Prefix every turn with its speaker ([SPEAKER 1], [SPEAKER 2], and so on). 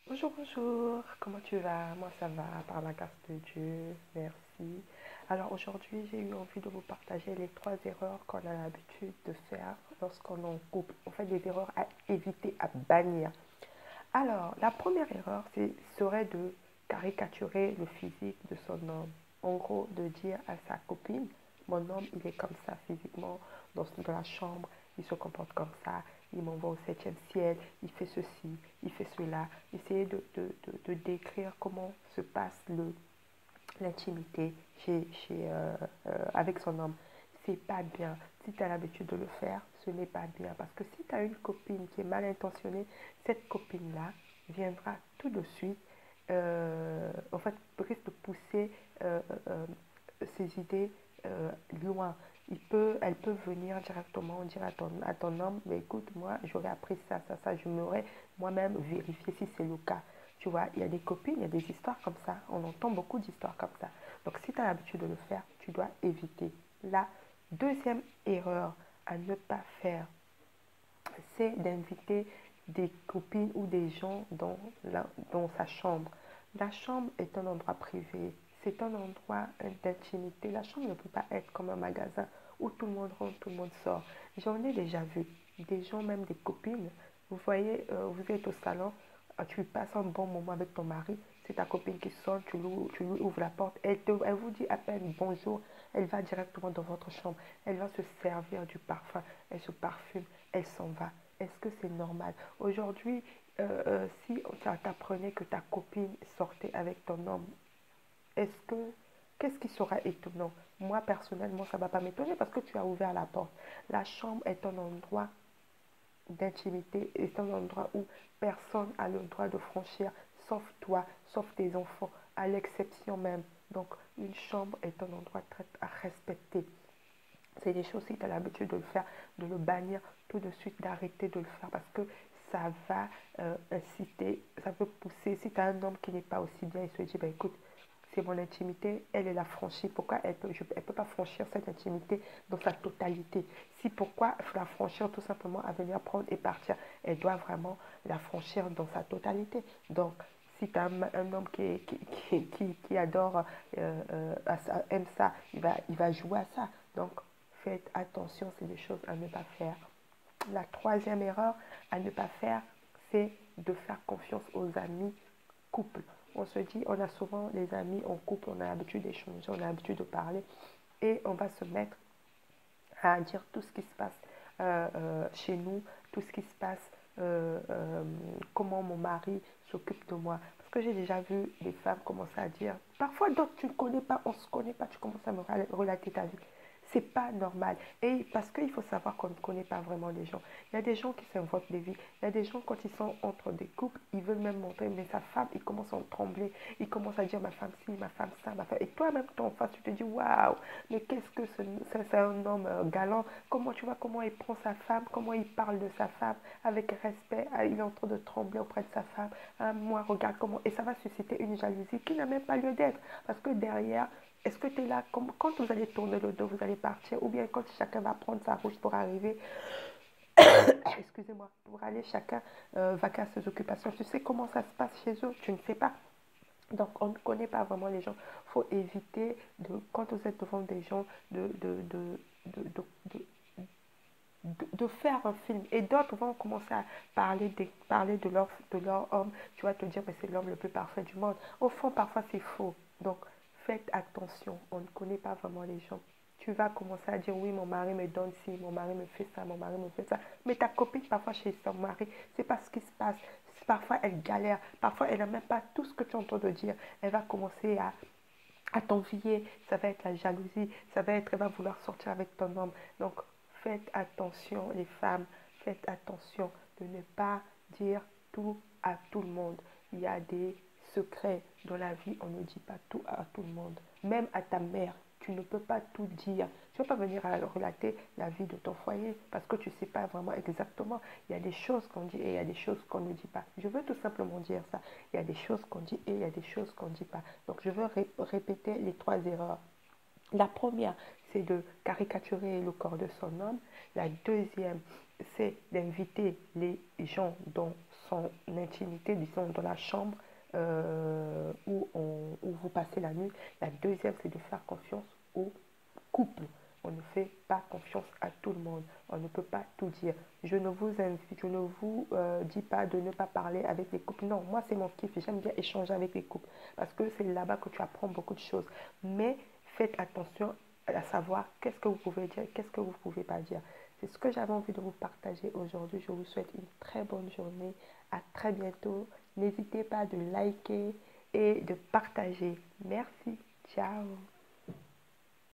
[SPEAKER 1] Bonjour, bonjour, comment tu vas? Moi ça va, par la grâce de Dieu, merci. Alors aujourd'hui j'ai eu envie de vous partager les trois erreurs qu'on a l'habitude de faire lorsqu'on est en couple. En fait des erreurs à éviter, à bannir. Alors la première erreur serait de caricaturer le physique de son homme. En gros de dire à sa copine, mon homme il est comme ça physiquement dans la chambre, il se comporte comme ça, il m'envoie au septième ciel, il fait ceci, il fait cela. Essayer de décrire comment se passe l'intimité avec son homme. C'est pas bien. Si tu as l'habitude de le faire, ce n'est pas bien. Parce que si tu as une copine qui est mal intentionnée, cette copine-là viendra tout de suite, en fait, risque de pousser euh, euh, ses idées loin. Elle peut venir directement dire à ton homme, mais écoute, moi, j'aurais appris ça, ça, ça, je m'aurais moi-même vérifié si c'est le cas. Tu vois, il y a des copines, il y a des histoires comme ça. On entend beaucoup d'histoires comme ça. Donc, si tu as l'habitude de le faire, tu dois éviter. La deuxième erreur à ne pas faire, c'est d'inviter des copines ou des gens dans sa chambre. La chambre est un endroit privé, c'est un endroit d'intimité. La chambre ne peut pas être comme un magasin où tout le monde rentre, tout le monde sort. J'en ai déjà vu des gens, même des copines. Vous voyez, vous êtes au salon, tu passes un bon moment avec ton mari, c'est ta copine qui sonne, tu lui ouvres la porte, elle vous dit à peine bonjour, elle va directement dans votre chambre, elle va se servir du parfum, elle se parfume, elle s'en va. Est-ce que c'est normal? Aujourd'hui, si ça t'apprenait que ta copine sortait avec ton homme, est-ce que qu'est-ce qui sera étonnant? Moi, personnellement, ça ne va pas m'étonner parce que tu as ouvert la porte. La chambre est un endroit d'intimité, est un endroit où personne n'a le droit de franchir, sauf toi, sauf tes enfants, à l'exception même. Donc, une chambre est un endroit très à respecter. C'est des choses, si tu as l'habitude de le faire, de le bannir tout de suite, d'arrêter de le faire parce que ça va inciter, ça peut pousser. Si tu as un homme qui n'est pas aussi bien, il se dit, bah, écoute, c'est mon intimité, elle la franchie. Pourquoi elle peut pas franchir cette intimité dans sa totalité? Si pourquoi la franchir tout simplement à venir prendre et partir? Elle doit vraiment la franchir dans sa totalité. Donc, si tu as un homme qui adore, aime ça, il va jouer à ça. Donc, faites attention, c'est des choses à ne pas faire. La troisième erreur à ne pas faire, c'est de faire confiance aux amis couples. On se dit, on a souvent les amis en couple, on a l'habitude d'échanger, on a l'habitude de parler et on va se mettre à dire tout ce qui se passe chez nous, tout ce qui se passe, comment mon mari s'occupe de moi. Parce que j'ai déjà vu des femmes commencer à dire, parfois d'autres tu ne connais pas, on ne se connaît pas, tu commences à me relater ta vie. C'est pas normal. Et parce qu'il faut savoir qu'on ne connaît pas vraiment les gens. Il y a des gens qui s'inventent des vies. Il y a des gens, quand ils sont entre des couples, ils veulent même montrer, mais sa femme, il commence à en trembler. Il commence à dire ma femme ci, ma femme ça, ma femme. Et toi-même, en face, tu te dis waouh, mais qu'est-ce que c'est un homme galant? Comment tu vois comment il prend sa femme, comment il parle de sa femme avec respect? Il est en train de trembler auprès de sa femme. Ah, moi, regarde comment. Et ça va susciter une jalousie qui n'a même pas lieu d'être. Parce que derrière, est-ce que tu es là quand vous allez tourner le dos, vous allez partir, ou bien quand chacun va prendre sa route pour arriver, excusez-moi, pour aller chacun vaquer à ses occupations. Tu sais comment ça se passe chez eux? Tu ne sais pas. Donc, on ne connaît pas vraiment les gens. Il faut éviter, quand vous êtes devant des gens, de, de, de faire un film. Et d'autres vont commencer à parler de leur homme. Tu vas te dire, mais c'est l'homme le plus parfait du monde. Au fond, parfois, c'est faux. Donc, faites attention. On ne connaît pas vraiment les gens. Tu vas commencer à dire, oui, mon mari me donne ci, mon mari me fait ça, mon mari me fait ça. Mais ta copine, parfois, chez son mari, c'est pas ce qui se passe. Parfois, elle galère. Parfois, elle n'a même pas tout ce que tu entends de dire. Elle va commencer à t'envier, ça va être la jalousie, ça va être, elle va vouloir sortir avec ton homme. Donc, faites attention, les femmes, faites attention de ne pas dire tout à tout le monde. Il y a des secrets dans la vie, on ne dit pas tout à tout le monde. Même à ta mère, tu ne peux pas tout dire. Tu ne peux pas venir à relater la vie de ton foyer parce que tu ne sais pas vraiment exactement. Il y a des choses qu'on dit et il y a des choses qu'on ne dit pas. Je veux tout simplement dire ça. Il y a des choses qu'on dit et il y a des choses qu'on ne dit pas. Donc je veux répéter les trois erreurs. La première, c'est de caricaturer le corps de son homme. La deuxième, c'est d'inviter les gens dans son intimité, disons dans la chambre où vous passez la nuit. La deuxième, c'est de faire confiance au couple. On ne fait pas confiance à tout le monde. On ne peut pas tout dire. Je ne vous invite, je ne vous dis pas de ne pas parler avec les couples. Non, moi c'est mon kiff. J'aime bien échanger avec les couples parce que c'est là-bas que tu apprends beaucoup de choses. Mais faites attention à savoir qu'est-ce que vous pouvez dire, qu'est-ce que vous ne pouvez pas dire. C'est ce que j'avais envie de vous partager aujourd'hui. Je vous souhaite une très bonne journée. À très bientôt. N'hésitez pas de liker et de partager. Merci. Ciao.